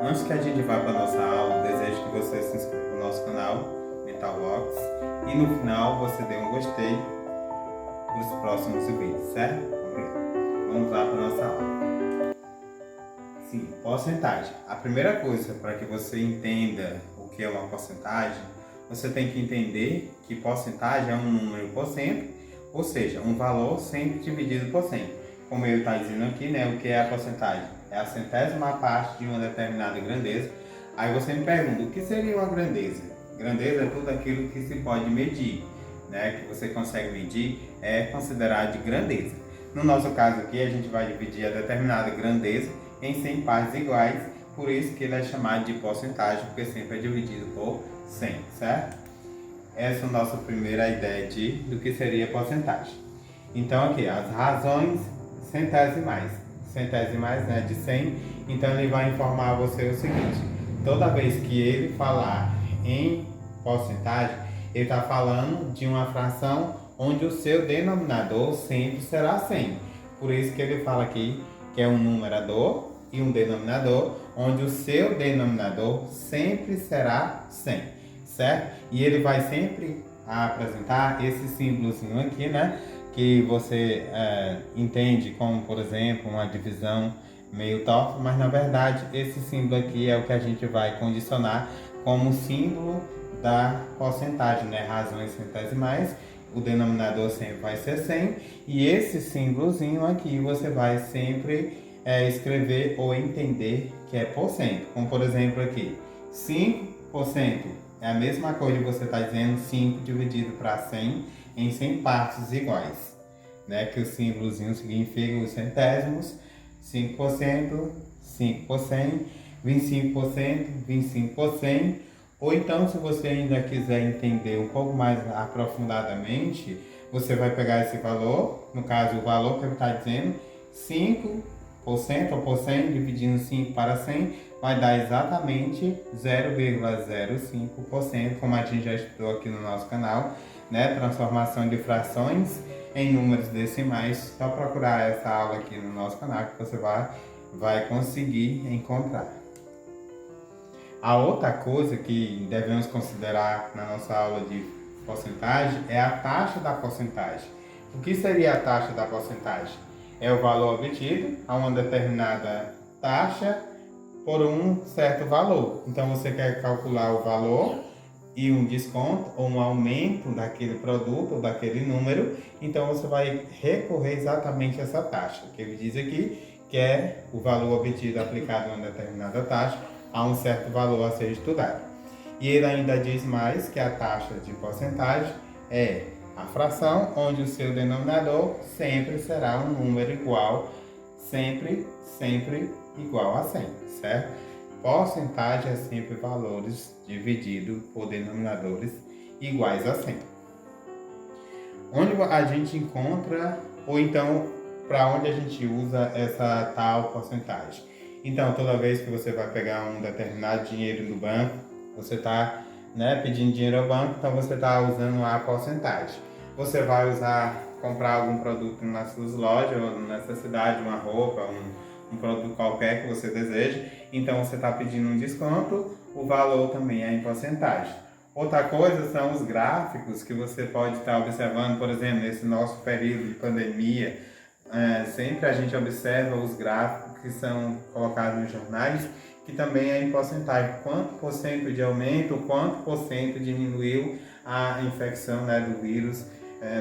Antes que a gente vá para a nossa aula, desejo que você se inscreva no nosso canal Mentalbox e no final você dê um gostei para os próximos vídeos, certo? Obrigado. Vamos lá para a nossa aula. Sim, porcentagem. A primeira coisa para que você entenda o que é uma porcentagem, você tem que entender que porcentagem é um número por cento, ou seja, um valor sempre dividido por 100. Como ele está dizendo aqui, né, o que é a porcentagem? É a centésima parte de uma determinada grandeza. Aí você me pergunta, o que seria uma grandeza? Grandeza é tudo aquilo que se pode medir, né, que você consegue medir, é considerado de grandeza. No nosso caso aqui, a gente vai dividir a determinada grandeza em 100 partes iguais, por isso que ele é chamado de porcentagem, porque sempre é dividido por 100, certo? Essa é a nossa primeira ideia do que seria porcentagem. Então aqui, as razões centesimais. Centesimais, né, de 100. Então ele vai informar você o seguinte: toda vez que ele falar em porcentagem, ele está falando de uma fração onde o seu denominador sempre será 100. Por isso que ele fala aqui que é um numerador e um denominador, onde o seu denominador sempre será 100, certo? E ele vai sempre apresentar esse símbolozinho aqui, né? Que você entende como, por exemplo, uma divisão meio torta, mas na verdade esse símbolo aqui é o que a gente vai condicionar como símbolo da porcentagem, né? Razões centesimais, o denominador sempre vai ser 100, e esse símbolozinho aqui você vai sempre escrever ou entender que é por cento. Como por exemplo aqui, 5% é a mesma coisa que você está dizendo 5 dividido para 100 em 100 partes iguais, né? Que o símbolozinho significa os centésimos, 5%, 5 por 100, 25%, 25 por 100. Ou então, se você ainda quiser entender um pouco mais aprofundadamente, você vai pegar esse valor, no caso o valor que ele está dizendo, 5% ou por 100, dividindo 5 para 100, vai dar exatamente 0,05%, como a gente já estudou aqui no nosso canal, né? Transformação de frações em números decimais. Só procurar essa aula aqui no nosso canal que você vai conseguir encontrar. A outra coisa que devemos considerar na nossa aula de porcentagem é a taxa da porcentagem. O que seria a taxa da porcentagem? É o valor obtido a uma determinada taxa por um certo valor. Então você quer calcular o valor e um desconto ou um aumento daquele produto ou daquele número, então você vai recorrer exatamente a essa taxa, que ele diz aqui que é o valor obtido aplicado a uma determinada taxa a um certo valor a ser estudado. E ele ainda diz mais que a taxa de porcentagem é a fração onde o seu denominador sempre será um número igual, sempre igual a 100, certo? Porcentagem é sempre valores dividido por denominadores iguais a 100. Onde a gente encontra, ou então para onde a gente usa essa tal porcentagem? Então, toda vez que você vai pegar um determinado dinheiro do banco, você está pedindo dinheiro ao banco, então você está usando a porcentagem. Você vai comprar algum produto nas suas lojas ou nessa cidade, uma roupa, um produto qualquer que você deseja, então você está pedindo um desconto, o valor também é em porcentagem. Outra coisa são os gráficos que você pode estar observando, por exemplo, nesse nosso período de pandemia, sempre a gente observa os gráficos que são colocados nos jornais, que também é em porcentagem, quanto por cento de aumento, quanto por cento diminuiu a infecção, né, do vírus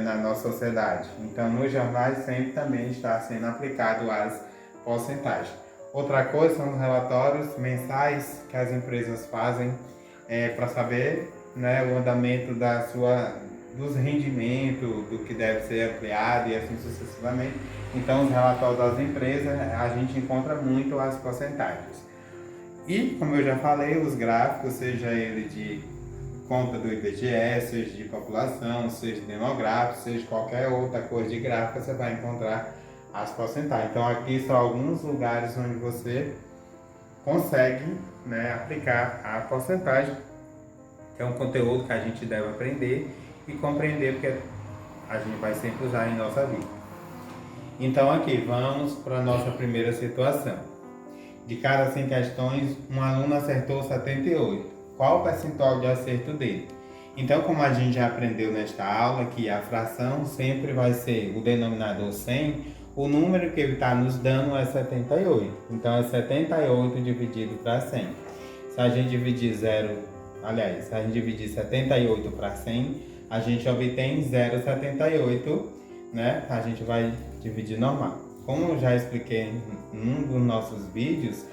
na nossa sociedade. Então, nos jornais sempre também está sendo aplicado as porcentagens. Outra coisa são os relatórios mensais que as empresas fazem para saber, né, o andamento dos rendimentos, do que deve ser ampliado e assim sucessivamente. Então, os relatórios das empresas, a gente encontra muito as porcentagens. E, como eu já falei, os gráficos, seja ele de conta do IBGE, seja de população, seja demográfico, seja qualquer outra coisa de gráfico, você vai encontrar as porcentagens. Então, aqui são alguns lugares onde você consegue, né, aplicar a porcentagem, que é um conteúdo que a gente deve aprender e compreender, porque a gente vai sempre usar em nossa vida. Então aqui, vamos para a nossa primeira situação. de cada 100 questões, um aluno acertou 78. Qual o percentual de acerto dele? Então, como a gente já aprendeu nesta aula, que a fração sempre vai ser o denominador 100, o número que ele está nos dando é 78. Então, é 78 dividido para 100. Se a gente dividir 78 para 100, a gente obtém 0,78, né? A gente vai dividir normal. Como eu já expliquei em um dos nossos vídeos,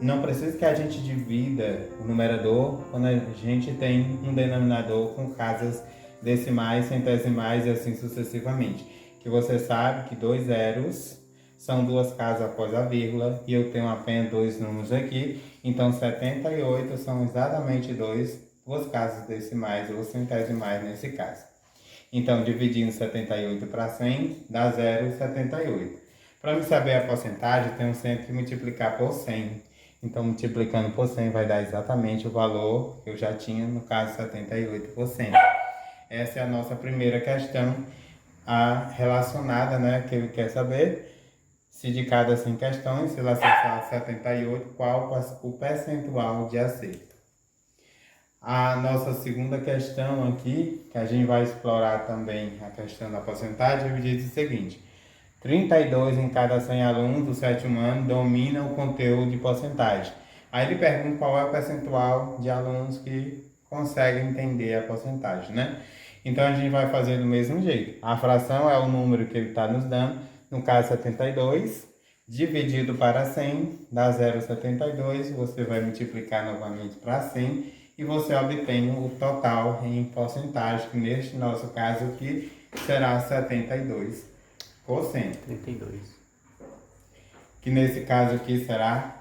não precisa que a gente divida o numerador quando a gente tem um denominador com casas decimais, centesimais e assim sucessivamente. Que você sabe que 2 zeros são 2 casas após a vírgula e eu tenho apenas 2 números aqui, então 78 são exatamente 2 casas decimais ou centesimais nesse caso. Então, dividindo 78 para 100 dá 0,78. Para me saber a porcentagem, eu tenho sempre que multiplicar por 100. Então, multiplicando por 100 vai dar exatamente o valor que eu já tinha, no caso 78%. Essa é a nossa primeira questão relacionada, né, que ele quer saber se de cada 100 questões, se ele acertar 78, qual o percentual de acerto. A nossa segunda questão aqui, que a gente vai explorar também a questão da porcentagem, ele diz o seguinte: 32 em cada 100 alunos do 7º ano dominam o conteúdo de porcentagem. Aí ele pergunta qual é o percentual de alunos que conseguem entender a porcentagem, né? Então a gente vai fazer do mesmo jeito. A fração é o número que ele está nos dando, no caso 72, dividido para 100, dá 0,72, você vai multiplicar novamente para 100 e você obtém o total em porcentagem, que neste nosso caso aqui será 72%. 32. Que nesse caso aqui será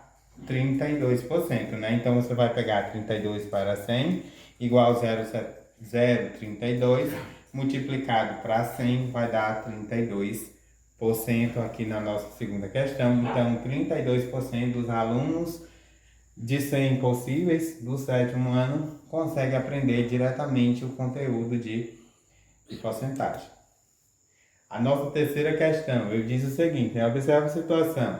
32%, né? Então você vai pegar 32 para 100 igual 0,32 multiplicado para 100 vai dar 32% aqui na nossa segunda questão. Então 32% dos alunos de 100 possíveis do 7º ano conseguem aprender diretamente o conteúdo de porcentagem. A nossa terceira questão, ele diz o seguinte, observa a situação.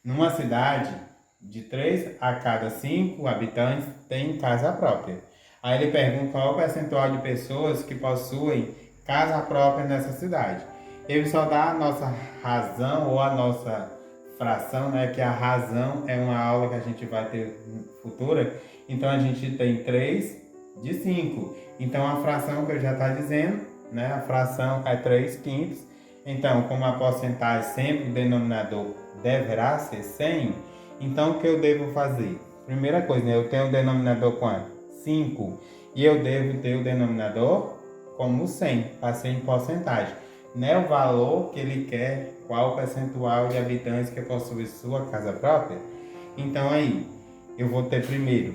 Numa cidade, de 3 a cada 5 habitantes tem casa própria. Aí ele pergunta qual é o percentual de pessoas que possuem casa própria nessa cidade. Ele só dá a nossa razão ou a nossa fração, né? Que a razão é uma aula que a gente vai ter futura. Então a gente tem 3 de 5. Então a fração que ele já está dizendo, né? A fração é 3/5. Então, como a porcentagem sempre o denominador deverá ser 100, então o que eu devo fazer? Primeira coisa, né? Eu tenho o denominador quanto? 5. E eu devo ter o denominador como 100, para ser em porcentagem. Não é o valor que ele quer, qual o percentual de habitantes que possui sua casa própria. Então aí, eu vou ter primeiro,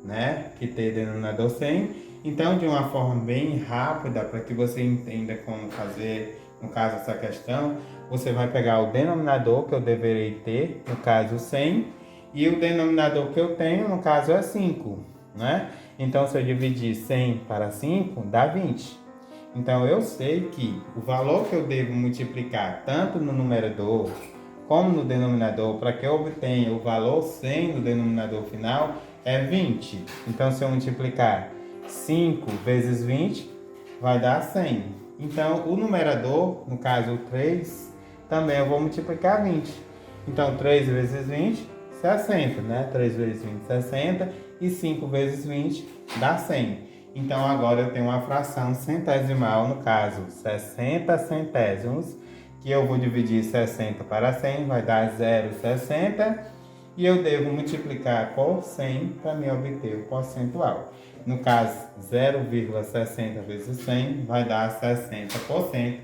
né? Que ter denominador 100. Então, de uma forma bem rápida, para que você entenda como fazer, no caso, essa questão, você vai pegar o denominador que eu deverei ter, no caso 100, e o denominador que eu tenho, no caso, é 5, né? Então, se eu dividir 100 para 5, dá 20. Então, eu sei que o valor que eu devo multiplicar, tanto no numerador como no denominador, para que eu obtenha o valor 100 no denominador final, é 20. Então, se eu multiplicar 5 vezes 20 vai dar 100. Então, o numerador, no caso 3, também eu vou multiplicar 20. Então, 3 vezes 20, 60, né? 3 vezes 20, 60. E 5 vezes 20 dá 100. Então, agora eu tenho uma fração centesimal, no caso 60 centésimos, que eu vou dividir 60 para 100, vai dar 0,60. E eu devo multiplicar por 100 para me obter o percentual. No caso, 0,60 vezes 100 vai dar 60%.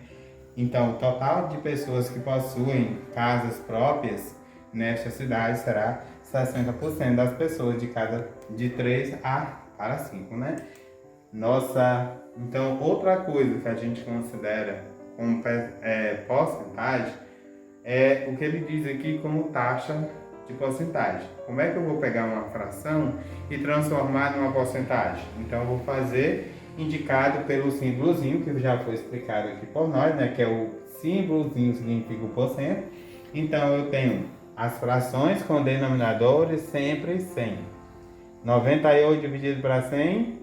Então, o total de pessoas que possuem casas próprias nesta cidade será 60% das pessoas de casa de 3 para 5, né? Então, outra coisa que a gente considera como porcentagem é o que ele diz aqui como taxa de porcentagem. Como é que eu vou pegar uma fração e transformar numa porcentagem? Então eu vou fazer indicado pelo símbolozinho que já foi explicado aqui por nós, né? Que é o símbolozinho significa o porcento. Então eu tenho as frações com denominadores sempre 100. 98 dividido para 100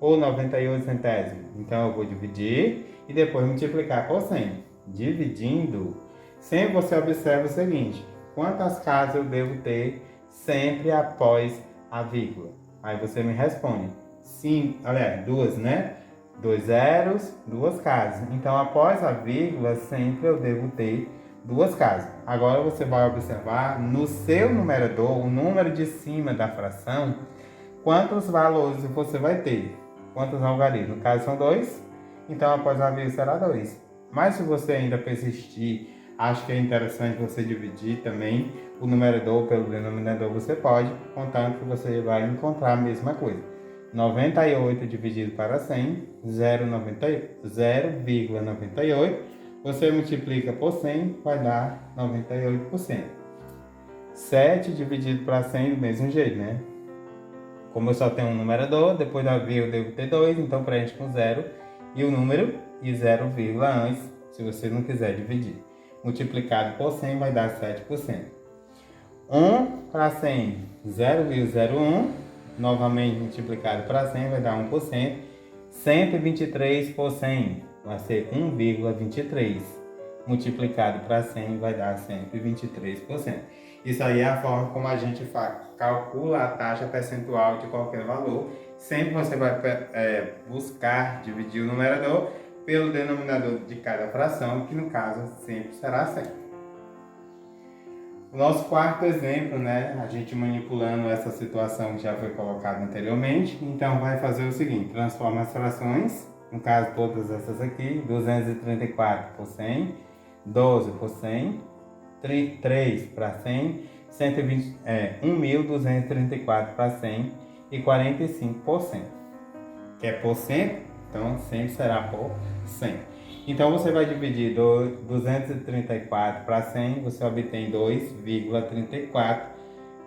ou 98 centésimos. Então eu vou dividir e depois multiplicar por 100. Dividindo, sempre você observa o seguinte: quantas casas eu devo ter sempre após a vírgula? Aí você me responde. Sim, aliás, duas, né? 2 zeros, 2 casas. Então após a vírgula, sempre eu devo ter 2 casas. Agora você vai observar no seu numerador, o número de cima da fração, quantos valores você vai ter. Quantos algarismos? No caso são 2, então após a vírgula será 2. Mas se você ainda persistir, acho que é interessante você dividir também o numerador pelo denominador, você pode, contanto que você vai encontrar a mesma coisa. 98 dividido para 100, 0,98. Você multiplica por 100, vai dar 98%. 7 dividido para 100 do mesmo jeito, né? Como eu só tenho um numerador, depois da vírgula eu devo ter 2, então preenche com 0 e o número e 0, antes, se você não quiser dividir. Multiplicado por 100 vai dar 7%. 1 para 100, 0,01. Novamente multiplicado para 100 vai dar 1%. 123 por 100 vai ser 1,23. Multiplicado para 100 vai dar 123%. Isso aí é a forma como a gente calcula a taxa percentual de qualquer valor. Sempre você vai buscar dividir o numerador pelo denominador de cada fração, que no caso sempre será 100. O nosso quarto exemplo, né, a gente manipulando essa situação que já foi colocada anteriormente, então vai fazer o seguinte: transforma as frações, no caso todas essas aqui, 234 por 100, 12 por 100, 3 para 100, 1.234 para 100 e 45%. Que é por cento, então sempre será por 100. Então você vai dividir 234 para 100, você obtém 2,34,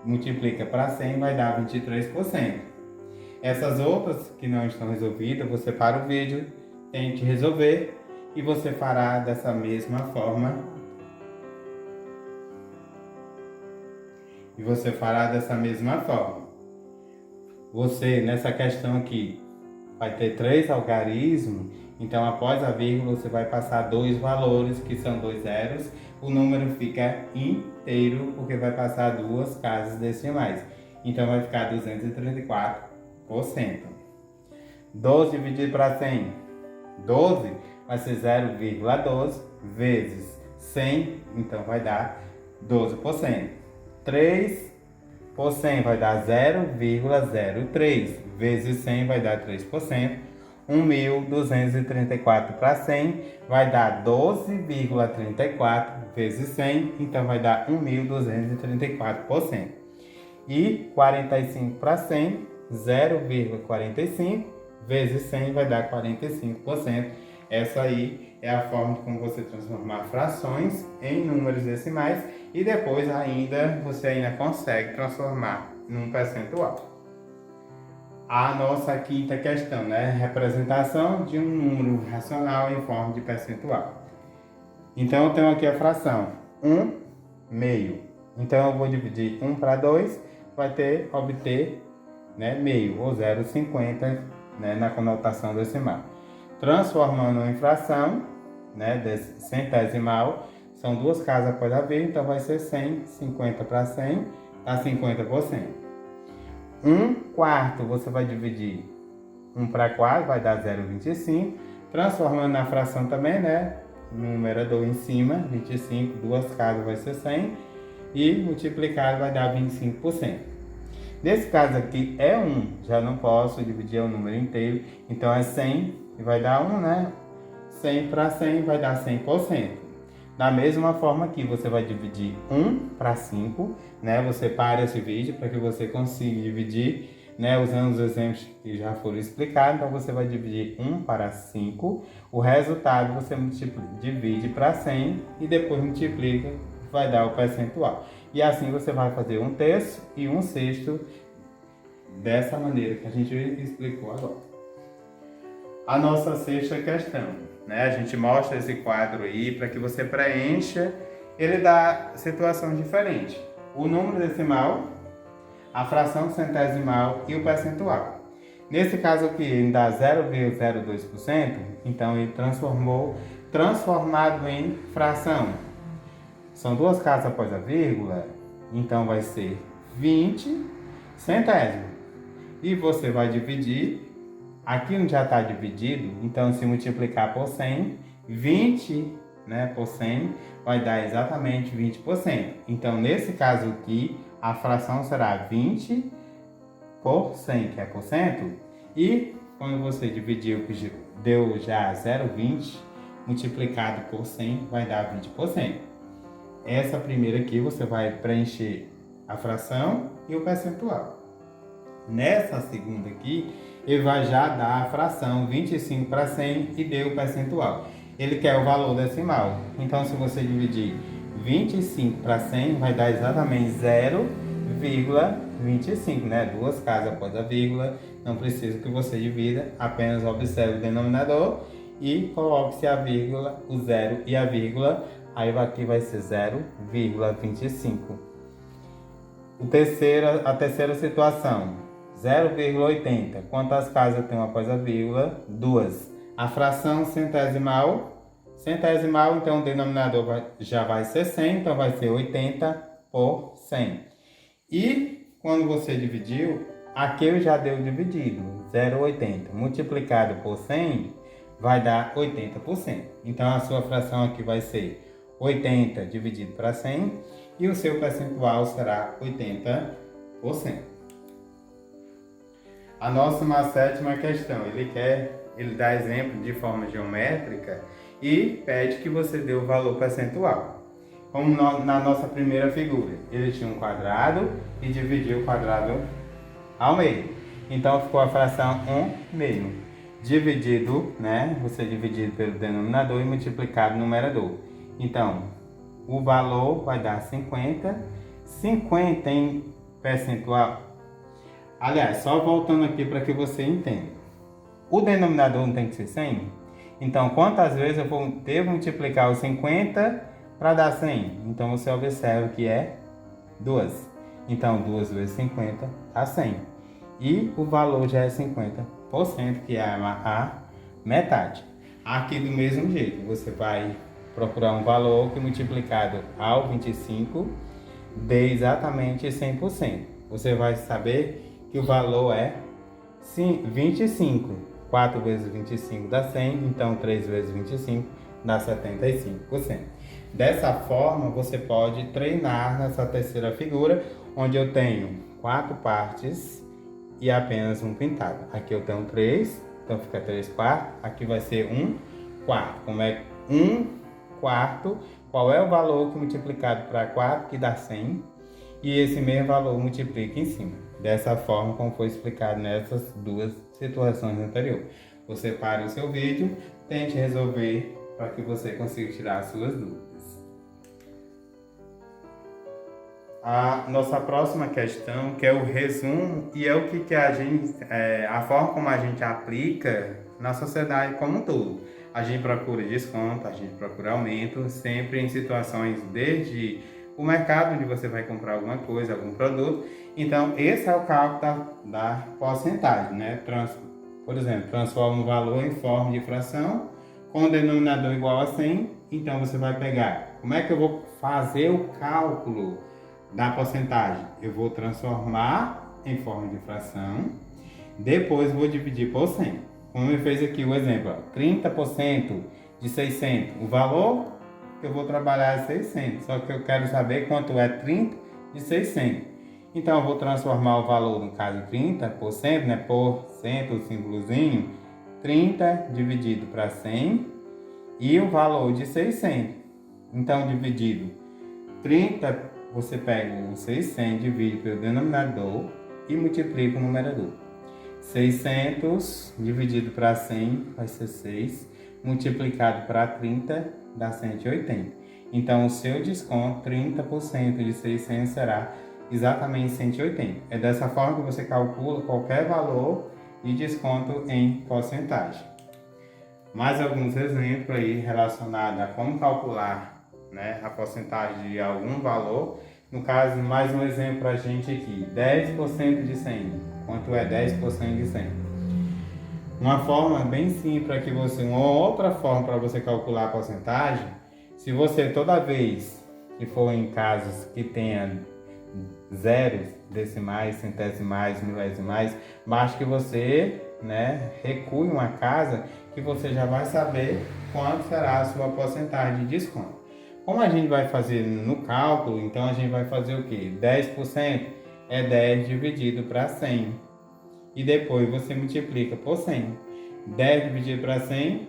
multiplica para 100, vai dar 23%. Essas outras que não estão resolvidas, você para o vídeo, tente resolver e você fará dessa mesma forma. Você, nessa questão aqui, vai ter 3 algarismos, então após a vírgula você vai passar 2 valores, que são 2 zeros, o número fica inteiro, porque vai passar 2 casas decimais, então vai ficar 234%. 12 dividido para 100, 12 vai ser 0,12 vezes 100, então vai dar 12%. 3 por 100 vai dar 0,03 vezes 100 vai dar 3%. 1.234 para 100 vai dar 12,34 vezes 100, então vai dar 1.234%. E 45 para 100, 0,45 vezes 100 vai dar 45%. Essa aí é a forma de como você transformar frações em números decimais e depois você ainda consegue transformar num percentual. A nossa quinta questão, né? Representação de um número racional em forma de percentual. Então eu tenho aqui a fração 1 meio. Então eu vou dividir 1 para 2, vai obter, né, meio ou 0,50, né, na conotação decimal. Transformando em fração, né, centesimal, são 2 casas após a vírgula, então vai ser 100, 50 para 100, dá 50%. 1/4 você vai dividir 1 para 4, vai dar 0,25. Transformando na fração também, né? Numerador em cima, 25, 2 casas vai ser 100. E multiplicado vai dar 25%. Nesse caso aqui é 1, já não posso dividir o número inteiro. Então é 100 e vai dar 1, né? 100 para 100 vai dar 100%. Da mesma forma que você vai dividir 1 para 5, né? Você para esse vídeo para que você consiga dividir, né? Usando os exemplos que já foram explicados. Então você vai dividir 1 para 5. O resultado você divide para 100 e depois multiplica, vai dar o percentual. E assim você vai fazer 1/3 e 1/6 dessa maneira que a gente explicou agora. A nossa sexta questão, né? A gente mostra esse quadro aí para que você preencha ele dá situações diferentes. O número decimal, a fração centesimal e o percentual. Nesse caso aqui, ele dá 0,02%, então ele transformado em fração. São duas casas após a vírgula, então vai ser 20 centésimos. E você vai dividir, aqui onde já está dividido, então se multiplicar por 100, 20 por 100 vai dar exatamente 20%. Então nesse caso aqui, a fração será 20 por 100, que é por cento, e quando você dividiu, que deu já 0,20, multiplicado por 100 vai dar 20%. Essa primeira aqui você vai preencher a fração e o percentual. Nessa segunda aqui, ele vai já dar a fração 25 para 100 e deu o percentual. Ele quer o valor decimal. Então, se você dividir 25 para 100, vai dar exatamente 0,25, Duas casas após a vírgula. Não precisa que você divida, apenas observe o denominador e coloque-se a vírgula, o zero e a vírgula. Aí aqui vai ser 0,25. A terceira situação, 0,80. Quantas casas tem após a vírgula? 2. A fração centesimal, então o denominador já vai ser 100, então vai ser 80 por 100. E quando você dividiu, aqui já deu dividido, 0,80. Multiplicado por 100 vai dar 80%. Então a sua fração aqui vai ser 80 dividido para 100 e o seu percentual será 80%. A nossa sétima questão, ele dá exemplo de forma geométrica e pede que você dê o valor percentual. Como na nossa primeira figura, ele tinha um quadrado e dividiu o quadrado ao meio. Então ficou a fração 1 meio. Dividido, Você dividido pelo denominador e multiplicado no numerador. Então, o valor vai dar 50. 50 em percentual. Aliás, só voltando aqui para que você entenda. O denominador não tem que ser 100? Então, quantas vezes eu vou ter que multiplicar os 50 para dar 100? Então, você observa que é 2. Então, 2 vezes 50 dá 100. E o valor já é 50%, que é a metade. Aqui do mesmo jeito, você vai procurar um valor que multiplicado ao 25 dê exatamente 100%. Você vai saber que o valor é 25. 4 vezes 25 dá 100, então 3 vezes 25 dá 75%. Dessa forma, você pode treinar nessa terceira figura, onde eu tenho 4 partes e apenas um pintado. Aqui eu tenho 3, então fica 3 quartos. Aqui vai ser 1 quarto. Como é 1 quarto, qual é o valor que multiplicado para 4 que dá 100? E esse mesmo valor multiplica em cima. Dessa forma, como foi explicado nessas duas situações anteriores. Você para o seu vídeo, tente resolver para que você consiga tirar as suas dúvidas. A nossa próxima questão, que é o resumo, e é o que a forma como a gente aplica na sociedade como um todo. A gente procura desconto, a gente procura aumento, sempre em situações desde o mercado onde você vai comprar alguma coisa, algum produto. Então, esse é o cálculo da porcentagem, Por exemplo, transforma o valor em forma de fração com o denominador igual a 100. Então, você vai pegar, como é que eu vou fazer o cálculo da porcentagem? Eu vou transformar em forma de fração, depois vou dividir por 100. Como eu fiz aqui o exemplo, 30% de 600, o valor que eu vou trabalhar é 600, só que eu quero saber quanto é 30 de 600. Então, eu vou transformar o valor, no caso 30%, por cento, o símbolozinho, 30 dividido para 100 e o valor de 600. Então, dividido 30, você pega o 600, divide pelo denominador e multiplica o numerador. 600 dividido para 100 vai ser 6, multiplicado para 30 dá 180. Então, o seu desconto, 30% de 600 será exatamente 180. É dessa forma que você calcula qualquer valor de desconto em porcentagem. Mais alguns exemplos aí relacionados a como calcular né, a porcentagem de algum valor. No caso, mais um exemplo para a gente aqui, 10% de 100. Quanto é 10% de 100? Uma forma bem simples uma outra forma para você calcular a porcentagem, se você toda vez que for em casos que tenha zeros, decimais, centesimais, milesimais, basta que você, né, recue uma casa que você já vai saber quanto será a sua porcentagem de desconto. Como a gente vai fazer no cálculo, então a gente vai fazer o quê? 10% é 10 dividido para 100. E depois você multiplica por 100. 10 dividido para 100,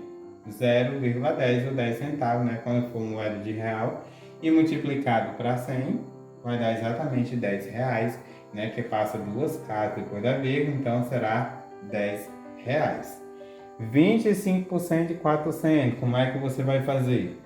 0,10 ou 10 centavos, né? Quando for moeda de real. E multiplicado para 100, vai dar exatamente 10 reais, né? Que passa duas casas depois da vírgula, então será 10 reais. 25% de 400, como é que você vai fazer?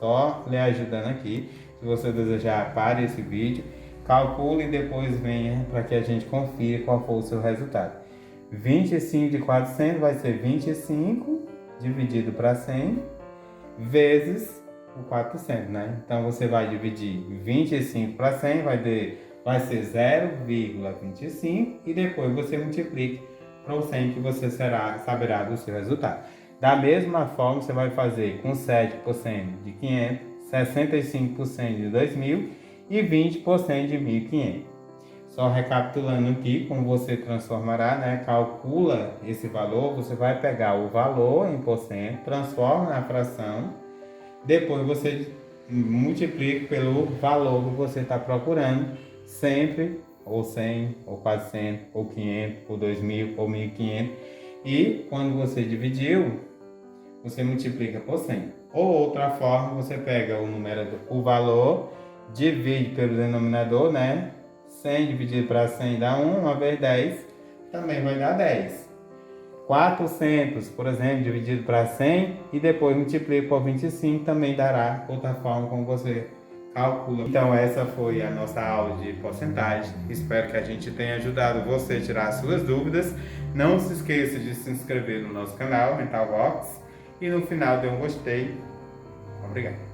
Só lhe ajudando aqui. Se você desejar, pare esse vídeo, calcule e depois venha para que a gente confira qual for o seu resultado. 25 de 400 vai ser 25 dividido para 100 vezes o 400, né? Então você vai dividir 25 para 100, vai ser 0,25 e depois você multiplica para o 100 que você saberá do seu resultado. Da mesma forma, você vai fazer com 7% de 500, 65% de 2.000 e 20% de 1.500. Só recapitulando aqui, como você transformará, né? Calcula esse valor, você vai pegar o valor em porcento, transforma na fração, depois você multiplica pelo valor que você está procurando, sempre ou 100, ou 400, ou 500, ou 2.000, ou 1.500. E quando você dividiu, você multiplica por 100. Ou outra forma, você pega o valor, divide pelo denominador, né? 100 dividido para 100 dá 1, 1 vezes 10, também vai dar 10. 400, por exemplo, dividido para 100 e depois multiplica por 25, também dará outra forma como você calcula. Então essa foi a nossa aula de porcentagem. Espero que a gente tenha ajudado você a tirar as suas dúvidas. Não se esqueça de se inscrever no nosso canal, Mental Vox. E no final dê um gostei. Obrigado.